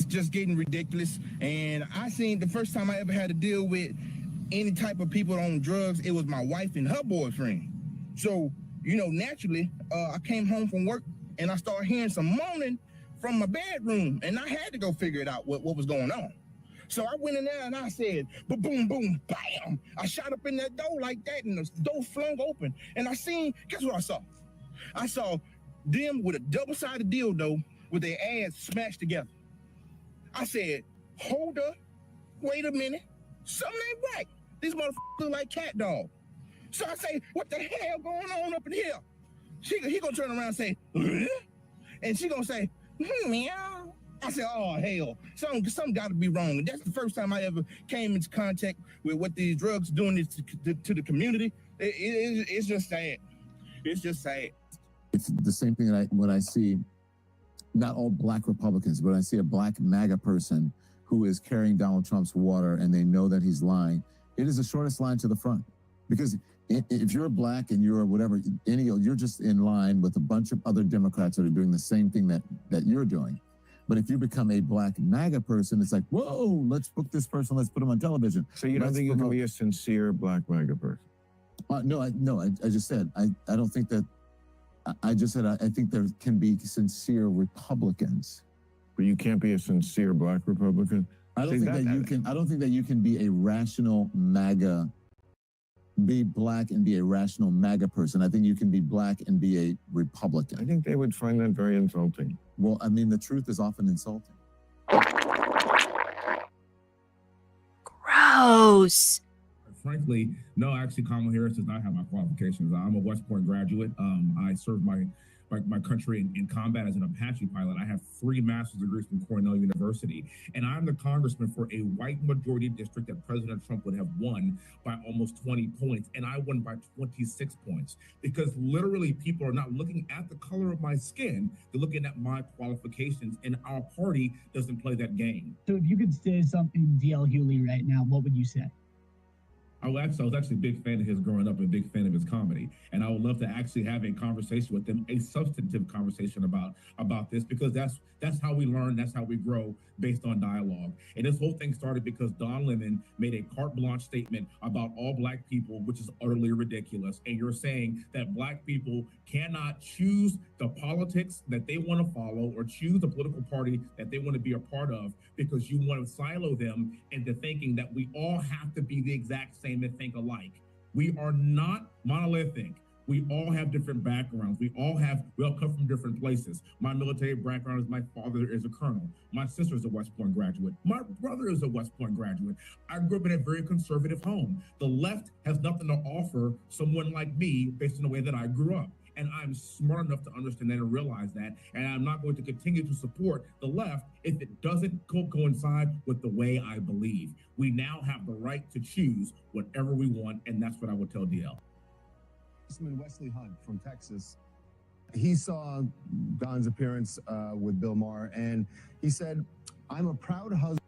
just getting ridiculous. And I seen the first time I ever had to deal with any type of people on drugs, it was my wife and her boyfriend. So, you know, naturally, I came home from work and I started hearing some moaning from my bedroom, and I had to go figure it out what was going on. So I went in there and I said, boom, boom, bam. I shot up in that door like that, and the door flung open. And I seen, guess what I saw? I saw them with a double-sided dildo with their ass smashed together. I said, hold up, wait a minute, something ain't right. These motherfuckers look like cat dog. So I say, what the hell going on up in here? He gonna turn around and say, huh? And she gonna say, meow. I said, oh, hell, something got to be wrong. And that's the first time I ever came into contact with what these drugs doing to the community. It's just sad. It's just sad. It's the same thing that when I see, not all black Republicans, but I see a black MAGA person who is carrying Donald Trump's water and they know that he's lying, it is the shortest line to the front. Because if you're black and you're whatever, you're just in line with a bunch of other Democrats that are doing the same thing that you're doing. But if you become a black MAGA person, it's like, whoa, let's book this person, let's put him on television. So you don't think you can be a sincere black MAGA person? No, I just said, I don't think that, I just said, I think there can be sincere Republicans. But you can't be a sincere black Republican? I don't think that you can be a rational MAGA, be black and be a rational MAGA person. I think you can be black and be a Republican. I think they would find that very insulting. Well, I mean, the truth is often insulting. Gross. Frankly, no, actually, Kamala Harris does not have my qualifications. I'm a West Point graduate. I served my country in combat as an Apache pilot. I have 3 master's degrees from Cornell University, and I'm the congressman for a white majority district that President Trump would have won by almost 20 points, and I won by 26 points, because literally people are not looking at the color of my skin, they're looking at my qualifications, and our party doesn't play that game. So if you could say something to DL Hughley right now, what would you say? I was actually a big fan of his growing up, and a big fan of his comedy. And I would love to actually have a conversation with him, a substantive conversation about this, because that's how we learn, that's how we grow, based on dialogue. And this whole thing started because Don Lemon made a carte blanche statement about all black people, which is utterly ridiculous. And you're saying that black people cannot choose the politics that they want to follow or choose the political party that they want to be a part of, because you want to silo them into thinking that we all have to be the exact same and think alike. We are not monolithic. We all have different backgrounds. We all come from different places. My military background is my father is a colonel. My sister is a West Point graduate. My brother is a West Point graduate. I grew up in a very conservative home. The left has nothing to offer someone like me based on the way that I grew up. And I'm smart enough to understand that and realize that. And I'm not going to continue to support the left if it doesn't coincide with the way I believe. We now have the right to choose whatever we want, and that's what I would tell DL. Wesley Hunt from Texas, he saw Don's appearance with Bill Maher, and he said, I'm a proud husband.